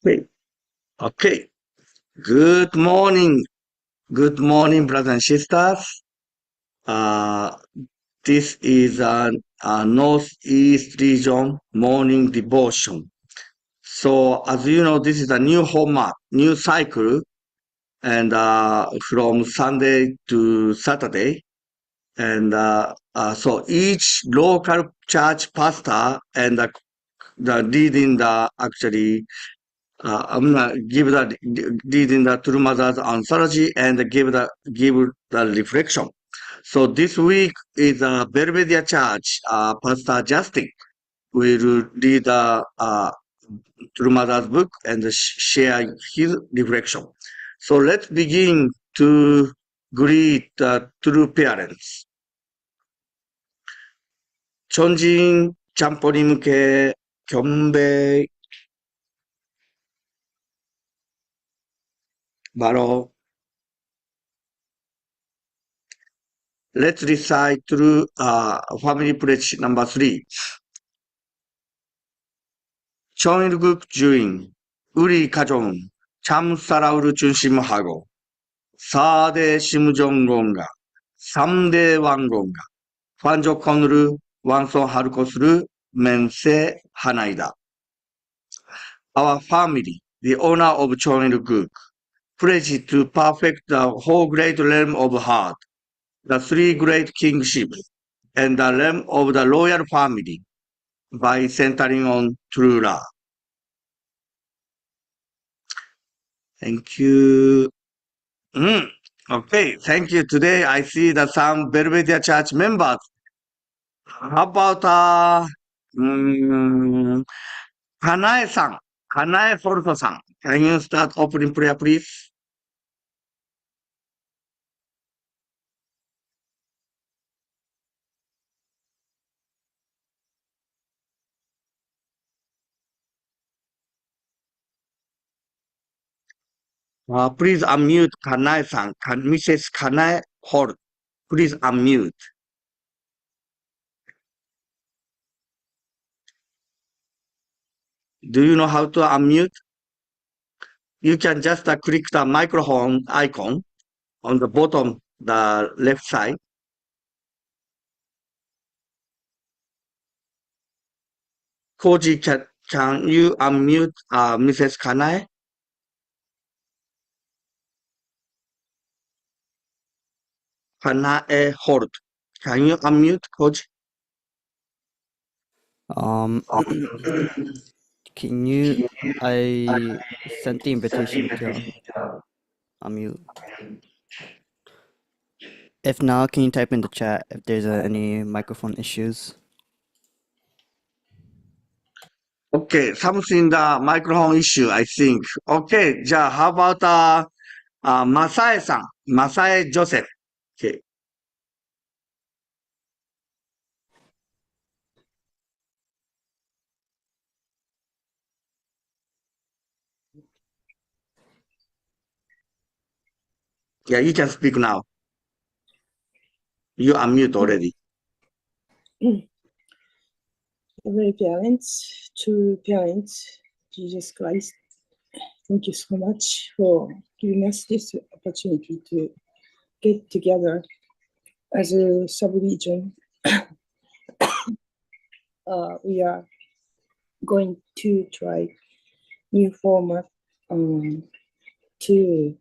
Okay. Okay. Good morning. Good morning, brothers and sisters. Uh, this is a Northeast region morning devotion. So, as you know, this is a new format, new cycle, and from Sunday to Saturday. And so each local church pastor and the leading the actually I'm gonna give the leading the True Mother's anthology and give the reflection. So this week is Belvedere Church. Pastor Justin will read the True Mother's book and share his reflection. So let's begin to greet the true parents. 천진 짬뽕님께 경배 바로 let's recite through family pledge number 3. 청일국 주인, 우리 가족은 참 살아오를 중심하고 4대 심정공가, 3대 왕공가, 관조건으로 완성할 것을 맹세하나이다. Our family, the owner of 청일국, pledge to perfect the whole great realm of heart, the 3 great kingships, and the realm of the royal family, by centering on true love. Thank you. Okay, thank you. Today I see that some Belvedere Church members. How about Kanae-san, Kanae Forto-san? Can you start opening prayer, please? Please unmute Kanae-san. Mrs. Kanae Hort, please unmute. Do you know how to unmute? You can just click the microphone icon on the bottom, the left side. Koji, can you unmute Mrs. Kanae? Kanae Hort. Can you unmute, Koji? Can you? I sent the invitation to unmute. If not, can you type in the chat if there's any microphone issues? Okay, something the microphone issue, I think. Okay, how about Masae-san, Masae Joseph. Okay. Yeah, you can speak now. You unmute already. Every parents, true parents, Jesus Christ, thank you so much for giving us this opportunity to get together as a sub-region. We are going to try new format to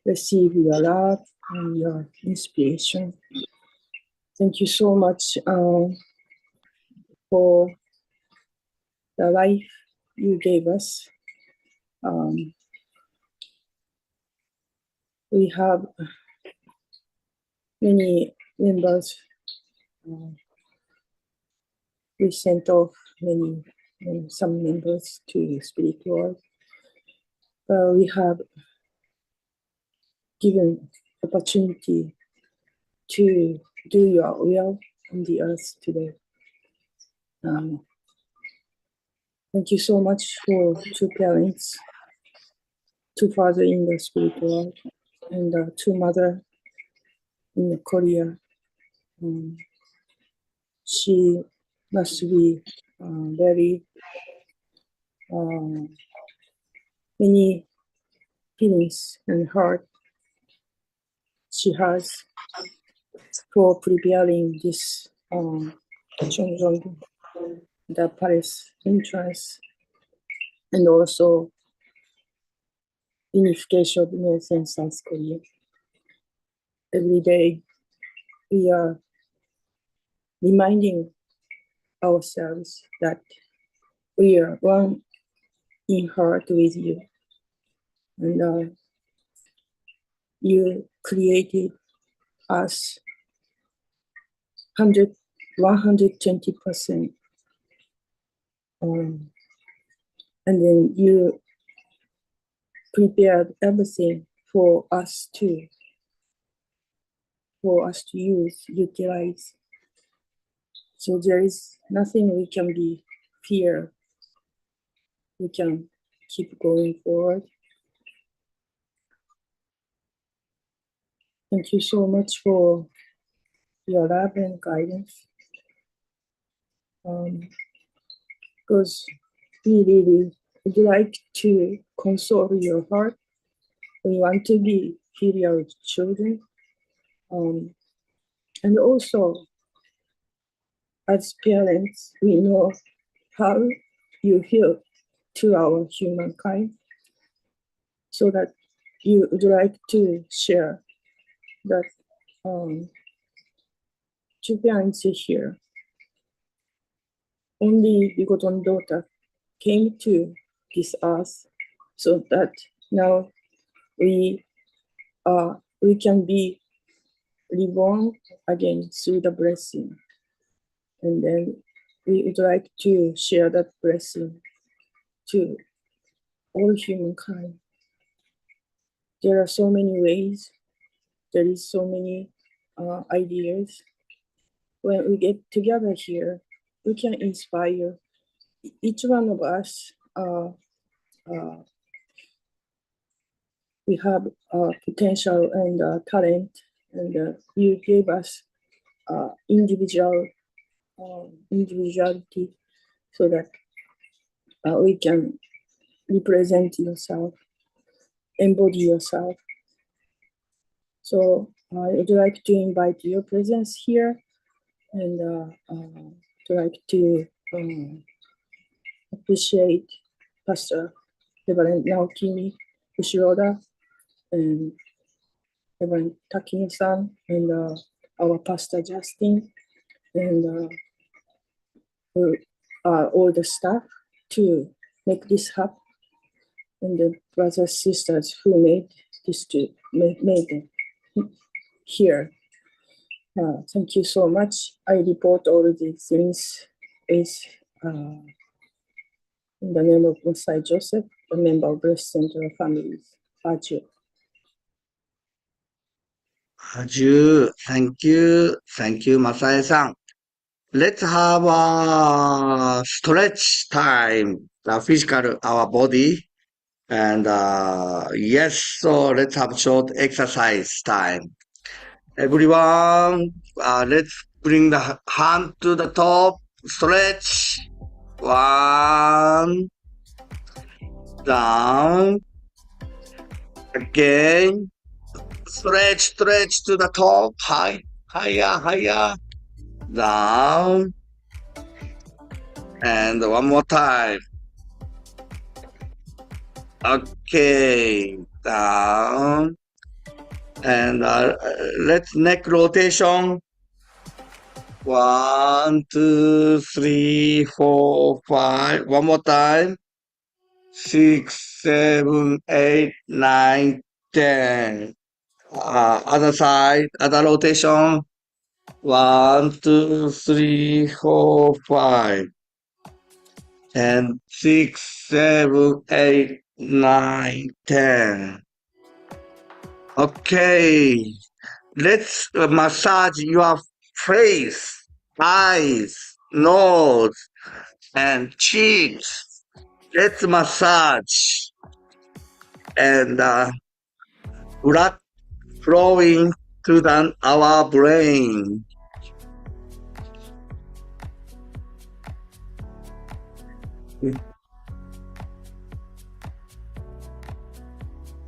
receive your love and your inspiration. Thank you so much for the life you gave us. We have many members. We sent off some members to spiritual. We have given opportunity to do your will on the earth today. Thank you so much for two parents, two father in the spiritual, and two mother in Korea. She must be very many feelings and heart she has for preparing this Chongjong, the palace entrance, and also unification of North and South Korea. Every day we are reminding ourselves that we are one in heart with you, and you created us 120%, and then you prepared everything for us to utilize. So there is nothing we can be fear. We can keep going forward. Thank you so much for your love and guidance. Because we really would like to console your heart. We want to be filial children. And also, as parents, we know how you feel to our humankind, so that you would like to share that two parents here, only begotten daughter came to this earth, so that now we can be reborn again through the blessing. And then we would like to share that blessing to all humankind. There are so many ways, there is so many ideas. When we get together here, we can inspire each one of us. We have potential and talent, and you gave us individuality, so that we can represent yourself, embody yourself. So I would like to invite your presence here, and to like to appreciate Pastor Reverend Naokimi Ushiroda and Reverend Takin-san, and our Pastor Justin, and all the staff to make this happen, and the brothers sisters who made this made it here. Thank you so much. I report all these things is in the name of Messiah Joseph, a member of Breast Center Families. Aju. Thank you, Masai-san. Let's have a stretch time, the physical, our body. And yes, so let's have short exercise time. Everyone, let's bring the hand to the top, stretch. One, down, again, stretch to the top, higher, down, and one more time. Okay, down, and let's neck rotation. 1, 2, 3, 4, 5. One more time. 6, 7, 8, 9, 10. Other side, other rotation. 1, 2, 3, 4, 5. And 6, 7, 8, 9, 10. Okay. Let's massage your face, eyes, nose, and cheeks. Let's massage. And blood flowing to our brain.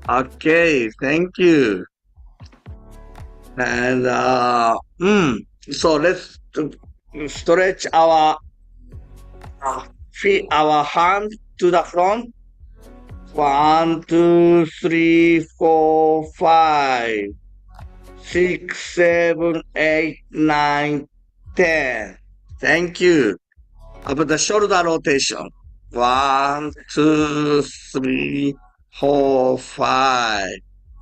Okay, thank you. And so let's stretch our feet, our hand to the front. 1, 2, 3, 4, 5, 6, 7, 8, 9, 10. Thank you. About the shoulder rotation. 1, 2, 3, 4, 5,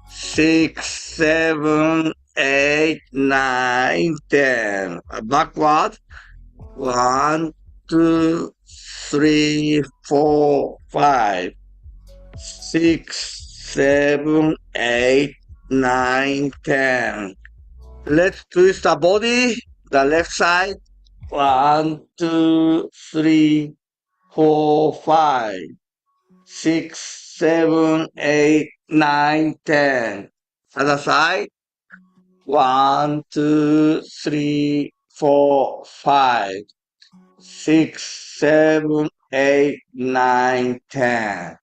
6, 7, 8, 9, 10. Backward. 1, 2, 3, 4, 5, 6, 7, 8, 9, 10. Let's twist the body, the left side. 1, 2, 3, 4, 5, 6, 7, 8, 9, 10. Other side. 1, 2, 3, 4, 5, 6, 7, 8, 9, 10.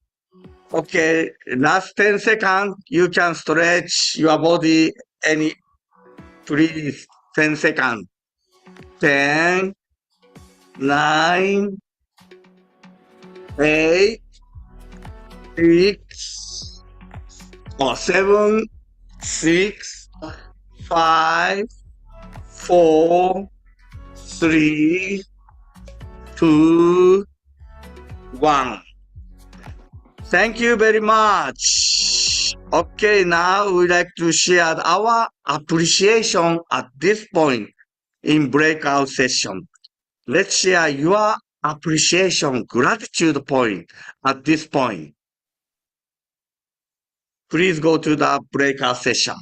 Okay, last 10 seconds, you can stretch your body any, please, 10 seconds. 10, 9, 8, 6, or 7, 6, 5, 4, 3, 2, 1. Thank you very much. Okay, now we'd like to share our appreciation at this point in breakout session. Let's share your appreciation, gratitude point at this point. Please go to the breakout session.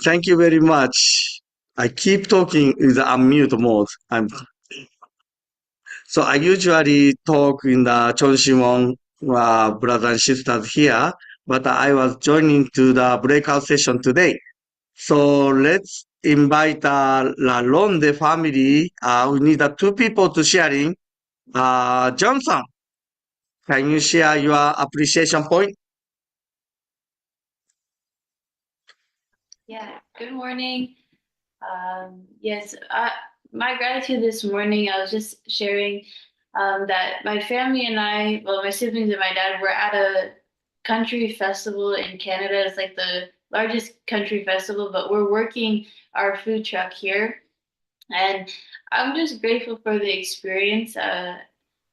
Thank you very much. I keep talking in the unmute mode. So I usually talk in the Chonshimon brothers and sisters here, but I was joining to the breakout session today. So let's invite the Ronde family. We need two people to sharing. Johnson, can you share your appreciation point? Yeah, good morning. Yes, my gratitude this morning, I was just sharing that my family and I, well, my siblings and my dad were at a country festival in Canada. It's like the largest country festival, but we're working our food truck here. And I'm just grateful for the experience. I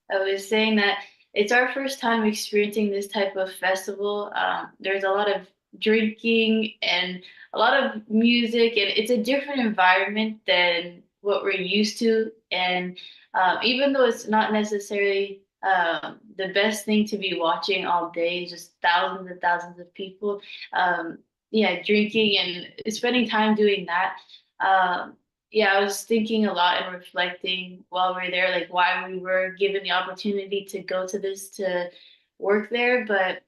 was saying that it's our first time experiencing this type of festival. There's a lot of drinking and a lot of music, and it's a different environment than what we're used to. And even though it's not necessarily the best thing to be watching all day, just thousands and thousands of people, um, yeah, drinking and spending time doing that. Yeah, I was thinking a lot and reflecting while we are there, like why we were given the opportunity to go to this to work there. But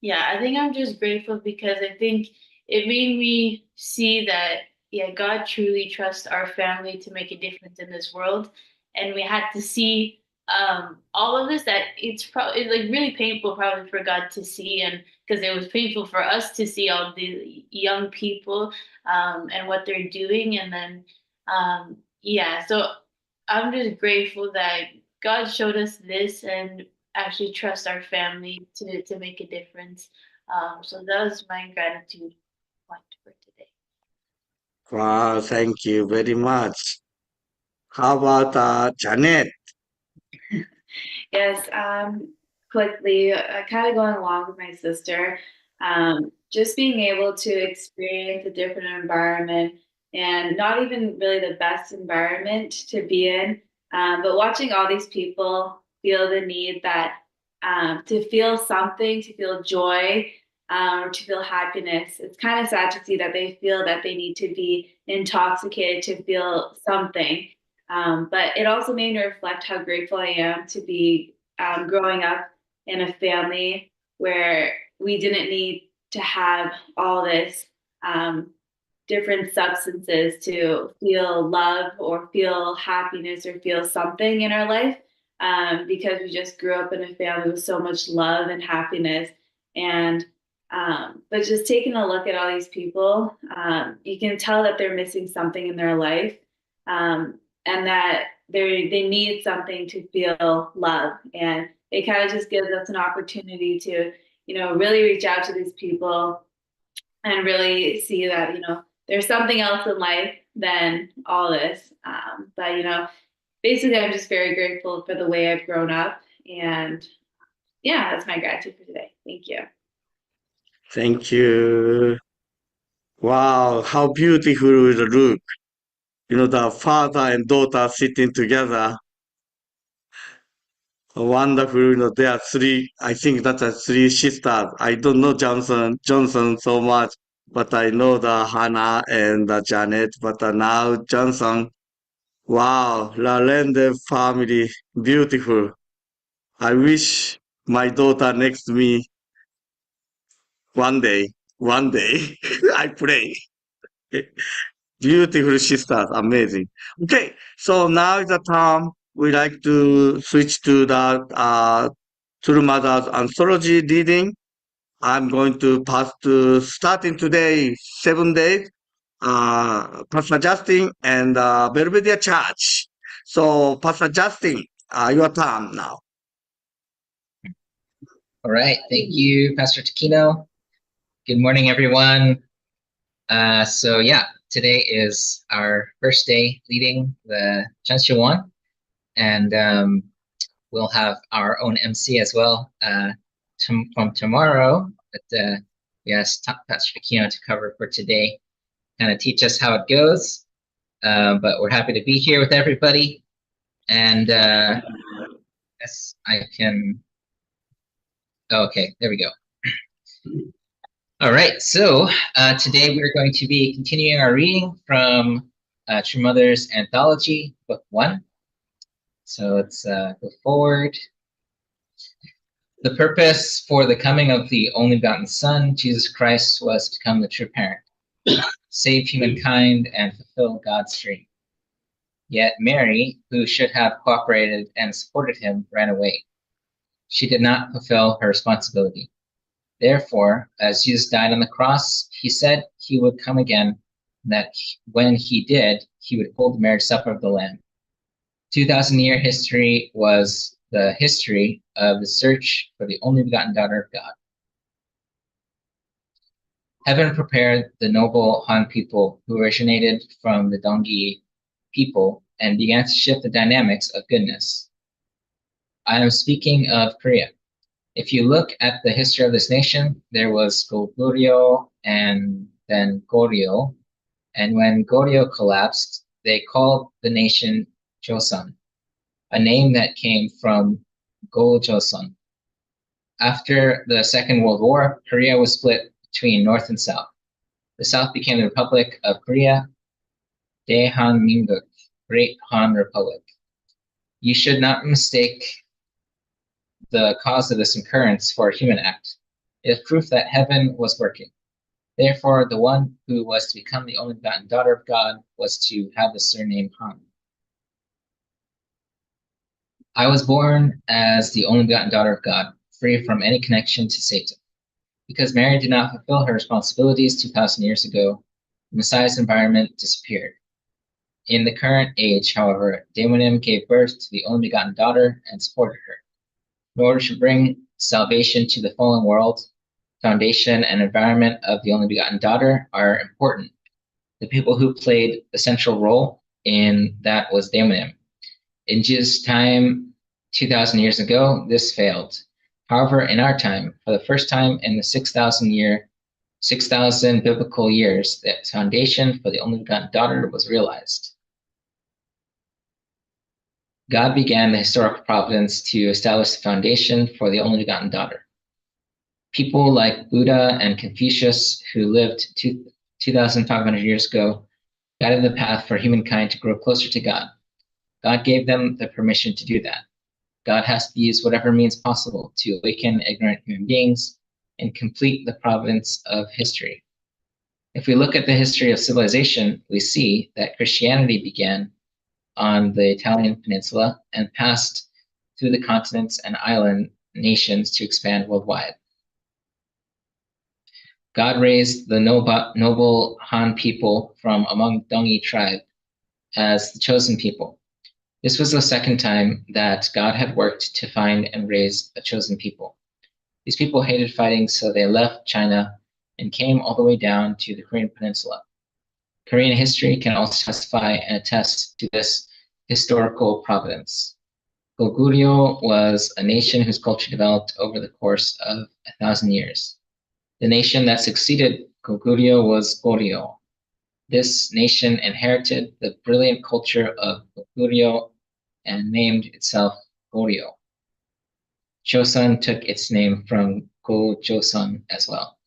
yeah, I think I'm just grateful because I think it made me see that, yeah, God truly trusts our family to make a difference in this world. And we had to see all of this, that it's probably like really painful probably for God to see, and because it was painful for us to see all the young people and what they're doing. And then yeah, so I'm just grateful that God showed us this and actually trust our family to make a difference. So that was my gratitude point for today. Wow, thank you very much. How about Janet? Yes, quickly, kind of going along with my sister, just being able to experience a different environment and not even really the best environment to be in, but watching all these people feel the need that to feel something, to feel joy, or to feel happiness. It's kind of sad to see that they feel that they need to be intoxicated to feel something. But it also made me reflect how grateful I am to be growing up in a family where we didn't need to have all this different substances to feel love or feel happiness or feel something in our life, because we just grew up in a family with so much love and happiness. And but just taking a look at all these people, you can tell that they're missing something in their life. And that they need something to feel love, and it kind of just gives us an opportunity to really reach out to these people and really see that there's something else in life than all this. But basically I'm just very grateful for the way I've grown up, and yeah, that's my gratitude for today. Thank you. Thank you. Wow, how beautiful it look. The father and daughter sitting together. Wonderful. There are three, I think that are three sisters. I don't know Johnson so much, but I know the Hannah and the Janet, but now Johnson. Wow, La Lende family, beautiful. I wish my daughter next to me one day, I pray. Beautiful sisters, amazing. Okay, so now is the time we like to switch to the True Mother's anthology reading. I'm going to pass to starting today, 7 days, Pastor Justin and Belvedere Church. So, Pastor Justin, your turn now. All right, thank you, Pastor Takino. Good morning, everyone. So yeah, today is our first day leading the Chanshuan, and we'll have our own MC as well from tomorrow. But we asked Pastor Takino to cover for today, kind of teach us how it goes. But we're happy to be here with everybody, and yes, I can. Okay, there we go. All right, so today we're going to be continuing our reading from True Mother's Anthology, Book 1. So let's go forward. The purpose for the coming of the only begotten Son, Jesus Christ, was to become the true parent, save humankind, and fulfill God's dream. Yet Mary, who should have cooperated and supported him, ran away. She did not fulfill her responsibility. Therefore, as Jesus died on the cross, he said he would come again, and that when he did, he would hold the marriage supper of the Lamb. 2,000-year history was the history of the search for the only begotten daughter of God. Heaven prepared the noble Han people who originated from the Dongyi people and began to shift the dynamics of goodness. I am speaking of Korea. If you look at the history of this nation, there was Goguryeo and then Goryeo. And when Goryeo collapsed, they called the nation Joseon, a name that came from Go-Joseon. After the Second World War, Korea was split between North and South. The South became the Republic of Korea, Daehanminguk, Great Han Republic. You should not mistake the cause of this occurrence for a human act. It is proof that heaven was working. Therefore, the one who was to become the only begotten daughter of God was to have the surname Han. I was born as the only begotten daughter of God, free from any connection to Satan. Because Mary did not fulfill her responsibilities 2,000 years ago, the Messiah's environment disappeared. In the current age, however, Daimonim gave birth to the only begotten daughter and supported her. In order to bring salvation to the fallen world, foundation and environment of the only begotten daughter are important. The people who played the central role in that was Daimonim. In Jesus' time, 2,000 years ago, this failed. However, in our time, for the first time in the 6,000 biblical years, the foundation for the only begotten daughter was realized. God began the historical providence to establish the foundation for the only begotten daughter. People like Buddha and Confucius, who lived 2,500 years ago, guided the path for humankind to grow closer to God. God gave them the permission to do that. God has to use whatever means possible to awaken ignorant human beings and complete the providence of history. If we look at the history of civilization, we see that Christianity began on the Italian peninsula and passed through the continents and island nations to expand worldwide. God raised the noble Han people from among Dongyi tribe as the chosen people. This was the second time that God had worked to find and raise a chosen people. These people hated fighting, so they left China and came all the way down to the Korean peninsula. Korean history can also testify and attest to this historical providence. Goguryeo was a nation whose culture developed over the course of 1,000 years. The nation that succeeded Goguryeo was Goryeo. This nation inherited the brilliant culture of Goguryeo and named itself Goryeo. Joseon took its name from Go-Joseon as well.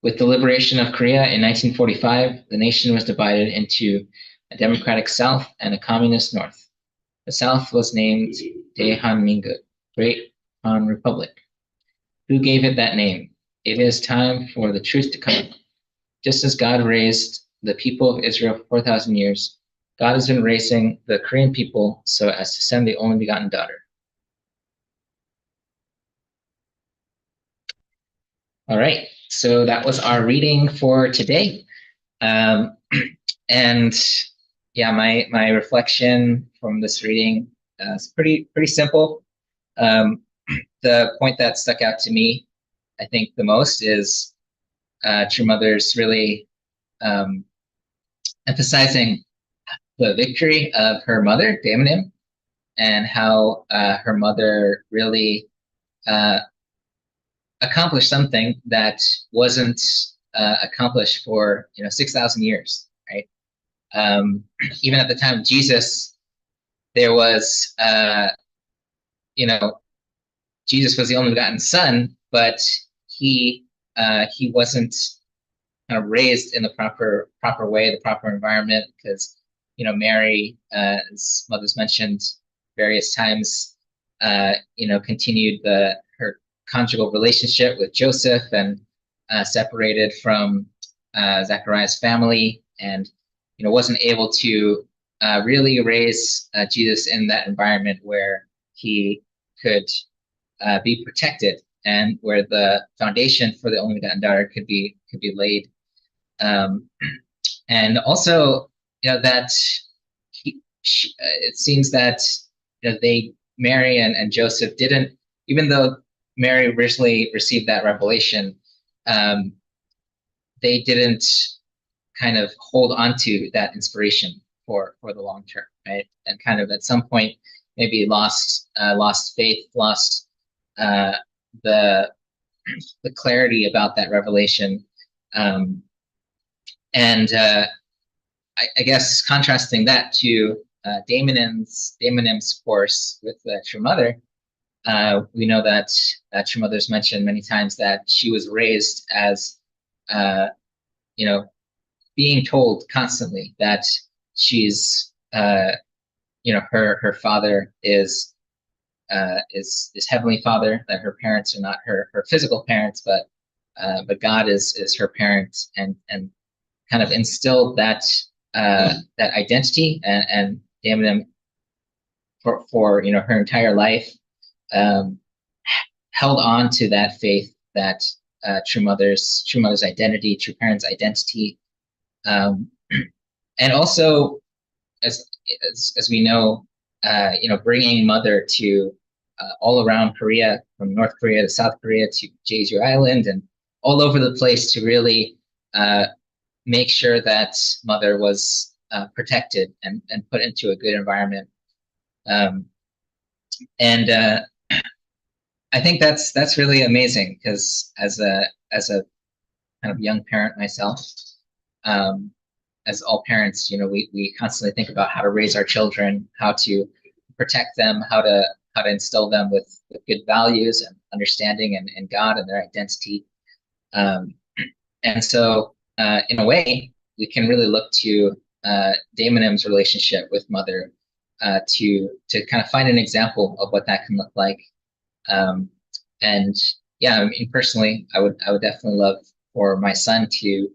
With the liberation of Korea in 1945, the nation was divided into a democratic South and a communist North. The South was named Daehanminguk, Great Han Republic. Who gave it that name? It is time for the truth to come. Just as God raised the people of Israel for 4,000 years, God has been raising the Korean people so as to send the only begotten daughter. All right, so that was our reading for today. And yeah, my reflection from this reading is pretty simple. The point that stuck out to me, I think the most, is True Mother's really emphasizing the victory of her mother, Daimonim, and how her mother really accomplished something that wasn't accomplished for 6,000 years, right? Even at the time of Jesus, there was Jesus was the only begotten Son, but he wasn't kind of raised in the proper way, the proper environment, because Mary, as Mother's mentioned various times, continued her conjugal relationship with Joseph and separated from Zechariah's family, and wasn't able to really raise Jesus in that environment where he could be protected and where the foundation for the only begotten daughter could be laid. And also, that it seems that Mary and Joseph didn't, even though Mary originally received that revelation, they didn't kind of hold on to that inspiration for the long term, right? And kind of at some point maybe lost faith, lost the clarity about that revelation. And I guess contrasting that to Daemonim's course with the True Mother, we know that True Mother's mentioned many times that she was raised as, being told constantly that she's, her father is Heavenly Father, that her parents are not her physical parents, but God is her parent, and kind of instilled that identity, and Daimonim for her entire life held on to that faith, that True Mother's identity, True Parents' identity, and also as we know, bringing Mother to all around Korea, from North Korea to South Korea to Jeju Island, and all over the place, to really make sure that Mother was protected and put into a good environment. And I think that's really amazing, because as a kind of young parent myself, as all parents, we constantly think about how to raise our children, how to protect them, how to instill them with good values and understanding and God and their identity. And so, in a way, we can really look to Daemonim's relationship with Mother to kind of find an example of what that can look like. And yeah, I mean, personally, I would definitely love for my son to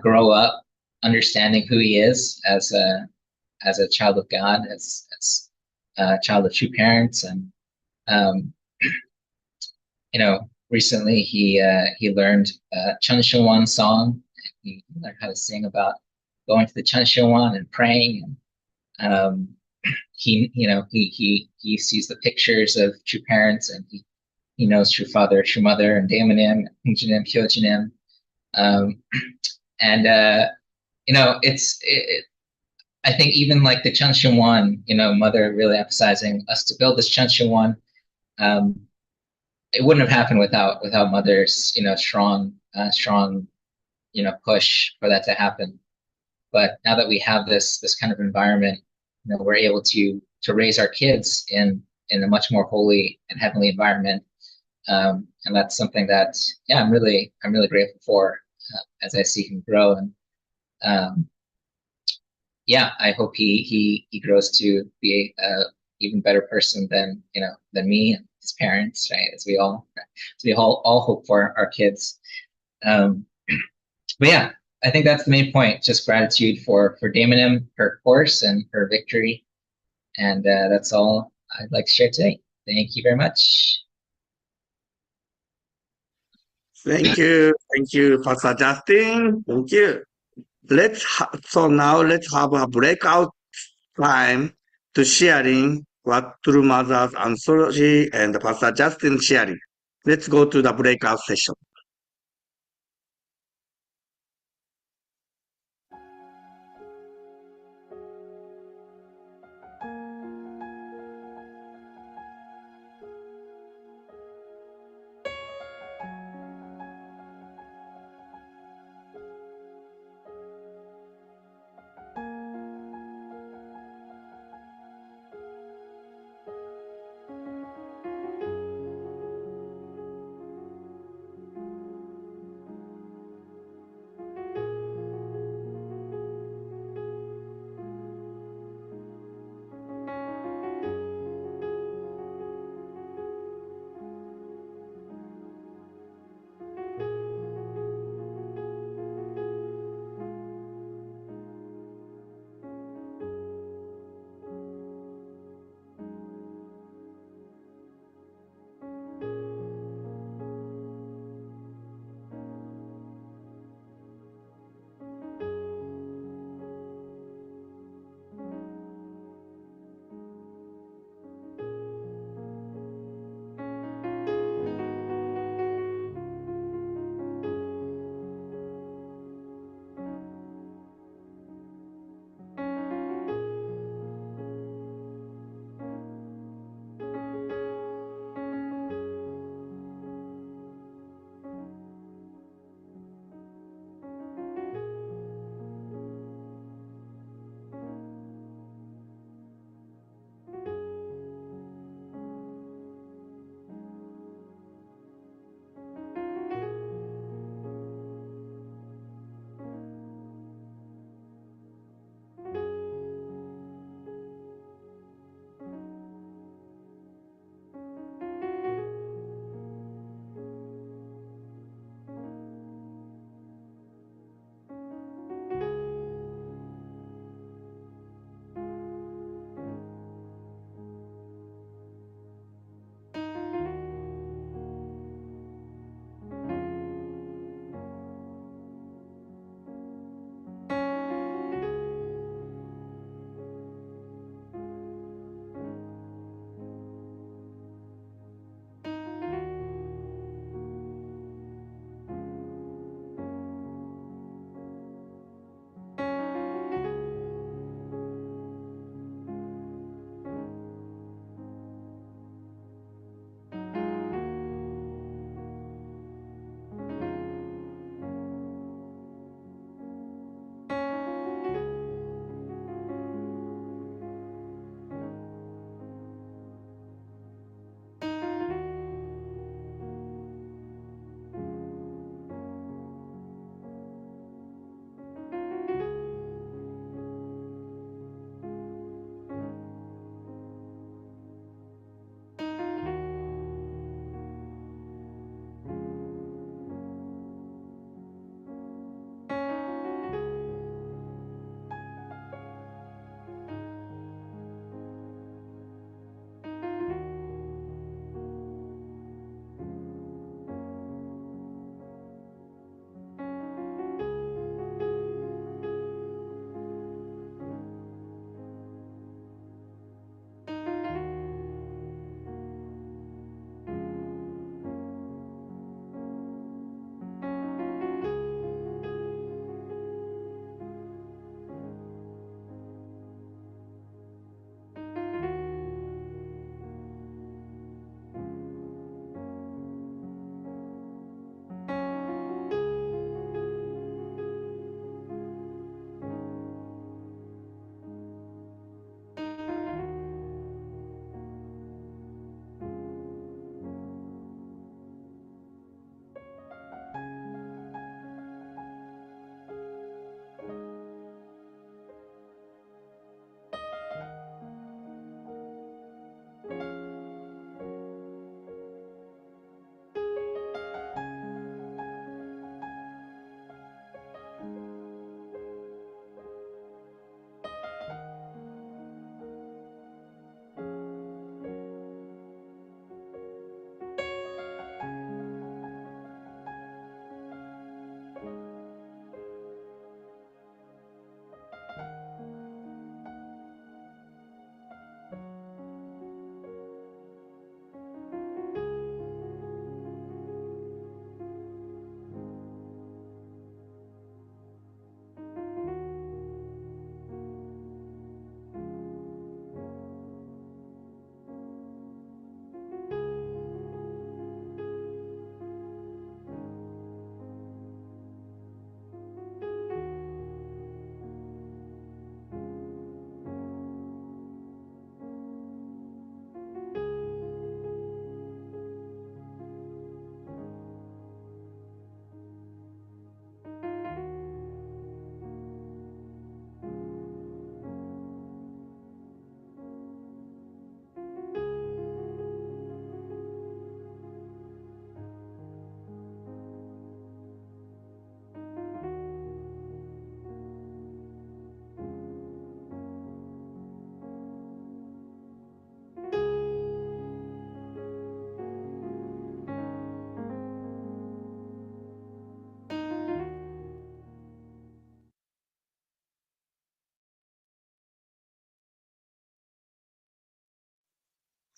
grow up understanding who he is as a child of God, as a child of true parents. And recently he learned Chun Shilwan song. He learned how to sing about going to the Chun Shilwan and praying. And he sees the pictures of true parents, and he knows True Father, True Mother, and Daemonim, Hungjinim, Hyojinim. And I think even like the Chun Shilwan, Mother really emphasizing us to build this Chun Shilwan. It wouldn't have happened without Mother's strong push for that to happen. But now that we have this kind of environment, we're able to raise our kids in a much more holy and heavenly environment, and that's something that I'm really grateful for as I see him grow. And I hope he grows to be a even better person than me and his parents, right? As we all hope for our kids. But yeah, I think that's the main point. Just gratitude for Daemonim, her course, and her victory. And that's all I'd like to share today. Thank you very much. Thank you, Pastor Justin. Thank you. So now let's have a breakout time to sharing what True Mother's anthology and Pastor Justin sharing. Let's go to the breakout session.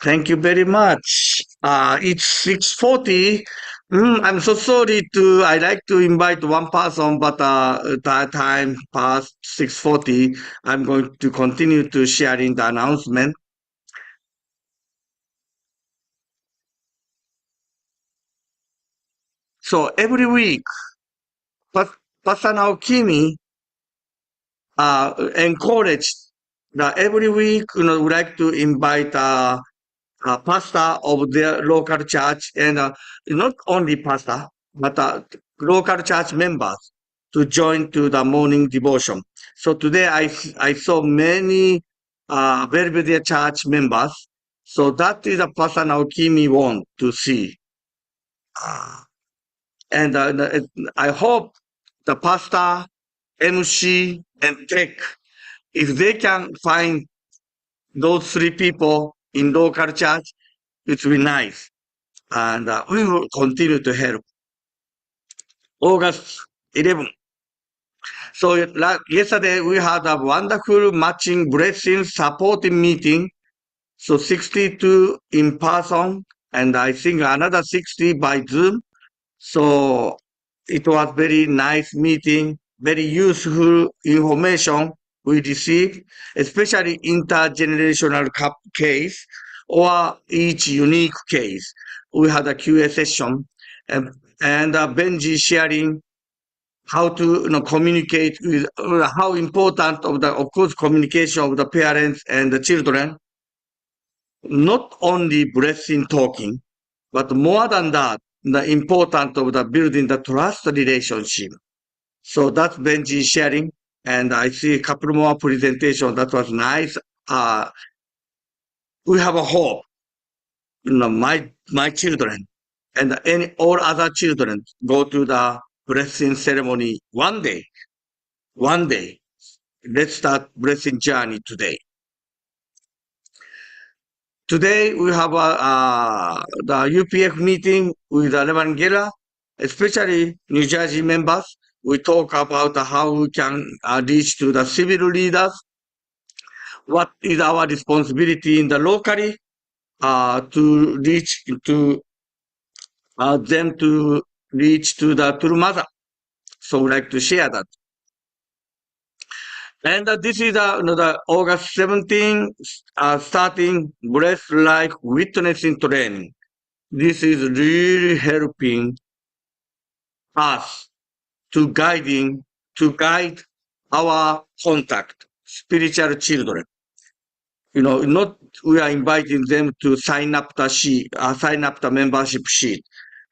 Thank you very much. It's 6:40. I'm so sorry I like to invite one person, but that time past 6:40. I'm going to continue to sharing the announcement. So every week, Pastor Naokimi encouraged that every week, would like to invite pastor of their local church and not only pastor, but local church members to join to the morning devotion. So today I saw many Belvedere church members. So that is a Pastor Naokimi want to see. And I hope the pastor, MC, and tech, if they can find those three people in local church, it will be nice. And we will continue to help. August 11. So yesterday we had a wonderful matching blessing supporting meeting. So 62 in person and I think another 60 by Zoom. So it was very nice meeting, very useful information we received, especially intergenerational case or each unique case. We had a QA session and Benji sharing how to communicate with how important of course communication of the parents and the children, not only blessing talking, but more than that, the importance of the building the trust relationship. So that's Benji sharing, and I see a couple more presentations. That was nice. We have a hope. My children and all other children go to the blessing ceremony one day. One day. Let's start blessing journey today. Today we have the UPF meeting with Reverend Gela, especially New Jersey members. We talk about how we can reach to the civil leaders. What is our responsibility in the locally to reach to them to reach to the true mother. So we like to share that. And this is the August 17, starting Breath Life Witnessing Training. This is really helping us to guide our contact, spiritual children. Not we are inviting them to sign up the membership sheet.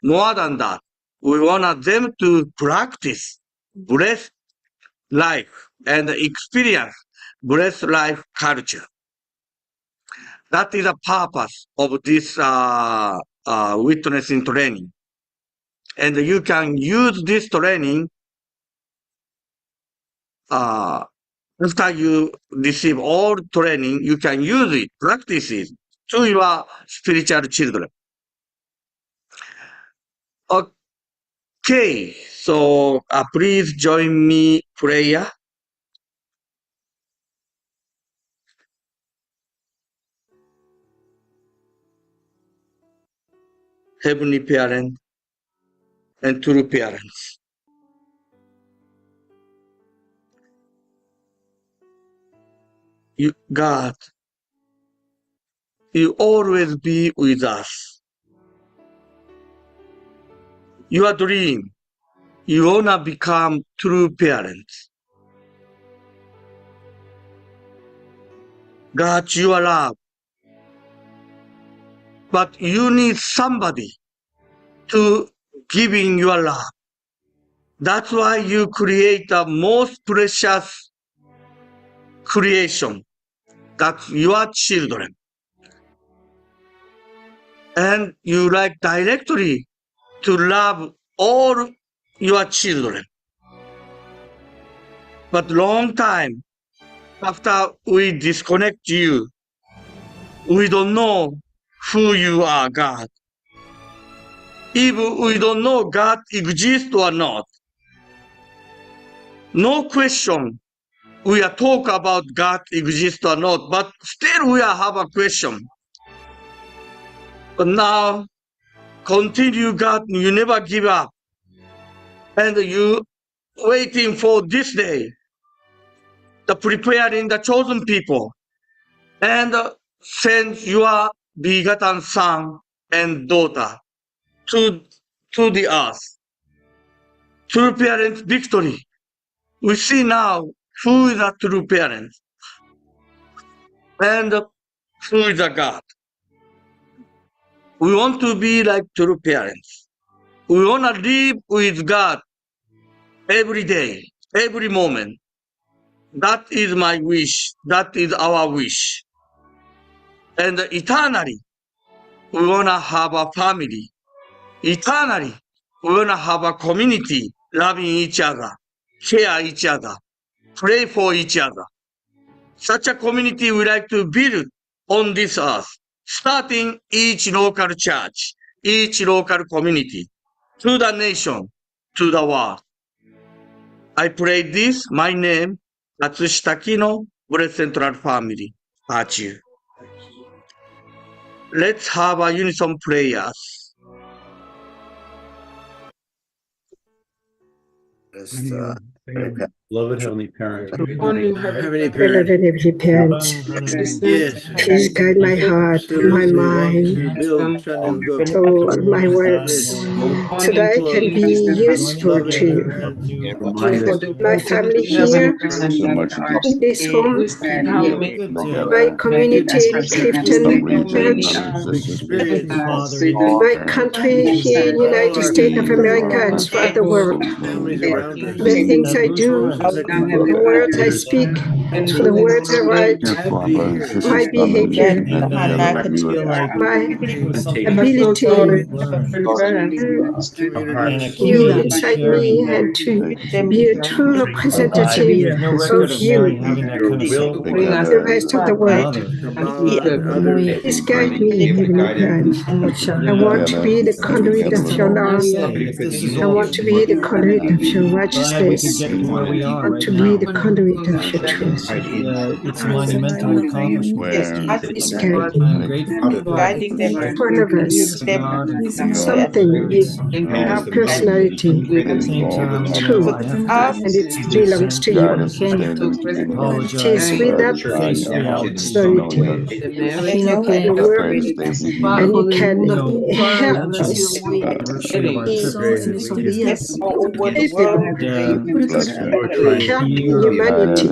More than that, we want them to practice breath life and experience breath life culture. That is the purpose of this witnessing training. And you can use this training after you receive all training, you can use it, practice it to your spiritual children. Okay, so please join me prayer. Heavenly Parent and true parents. God, you always be with us. Your dream, you wanna become true parents. God, you are love. But you need somebody to giving your love. That's why you create the most precious creation. That's your children. And you like directly to love all your children. But long time after we disconnect you, we don't know who you are, God. Even we don't know God exists or not. No question we are talk about God exists or not, but still we have a question. But now, continue, God, you never give up. And you waiting for this day, the preparing the chosen people, and send your begotten son and daughter to, to the earth. True parent victory. We see now who is a true parent and who is a God. We want to be like true parents. We want to live with God every day, every moment. That is my wish. That is our wish. And eternally, we want to have a family. Eternally, we want to have a community, loving each other, care each other, pray for each other. Such a community we like to build on this earth, starting each local church, each local community, to the nation, to the world. I pray this, my name, Atsushi Takino, Blessed Central Family, Achiu. Let's have a unison prayers. Beloved Heavenly Parent, Heavenly Parents, please guide my heart, my mind, to my words, so that I can be useful to you. My family here, in this home, my community in Clifton Church, my country here in United States of America and throughout the world. The things I do, the words I speak, the words I write, my behavior, my ability, you inside me, and to be a true representative of you, the rest of the world. Please guide me, Heavenly Parents. I want to be the conduit of your love. I want to be the conduit of your righteousness. I want to be the conduit of your truth. it's a monumental accomplishment. Please guide me. I'm grateful Each one of us, something, our personality, at the same time, true, I have and it belongs to you. to It is apologize with that to face reality. personality you work, and you can help us Anniversary of our be trip. people, help humanity,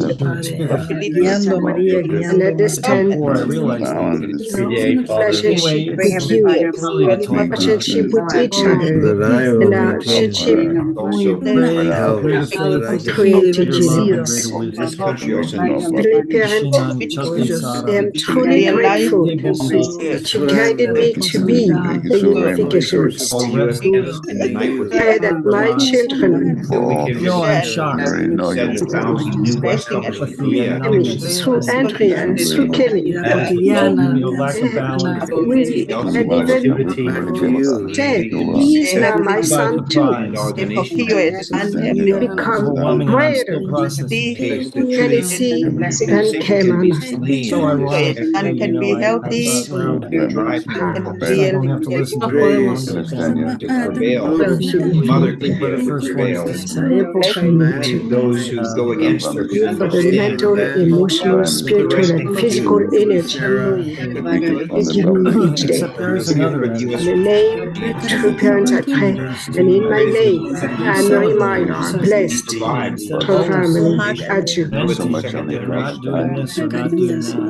and understand Before I realized that. relationship Anyway, with you, really to talk about relationship with each other, and our relationship pray greater faith, who created greater love, and Jesus. greater wisdom. Heavenly Parent, I am truly grateful that you guided me to be a unificationist. Pray that my children, I'm shocked with the anonymous through Andrea and through Kelly, lack of balance. and even Ted, he's now my By son too, surprise. become Overwhelming, and I'm greater still processing. Felicie and Kemal. So ironic. I thought, well, I don't have to listen to it long as I can. But the first ones to speak. For the mental, emotional, spiritual, and physical energy you give me each day. Except there is another In aspect. the name, true parents, I pray, and in my name, I remind our blessed true family, Aju. Entities that are not doing this or not doing that.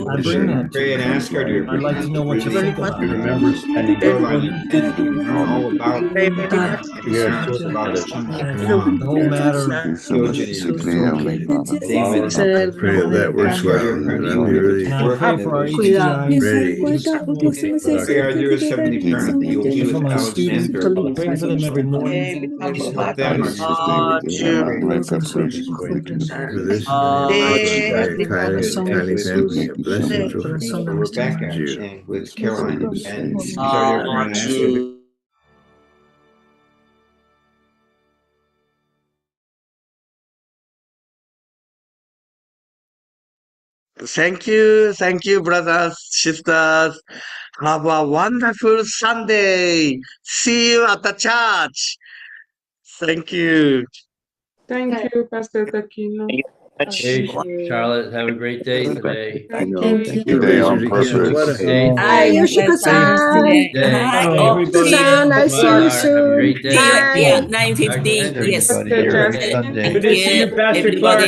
I bring that to you. I'd like to know what you think about it. The whole matter. Pray that works well. That'd be really And I pray for our HDIs. ready. For my students, I pray for them every morning. For this, tiny family, a blessing from you. Thank you, brothers, sisters. Have a wonderful Sunday. See you at the church. Thank you. Thank you, Pastor Takino. Hey, Charlotte, have a great day today. Thank Thank you. you, Today Pastor on Takino. purpose. What a Stay Hi, safe. Yoshiko-san. Day. Hi. Oh, Yoshiko-san, I see you Have a soon. great day. Hi. 9:50. Yes. Pastor Justin. Good Good to see you, Pastor Clark.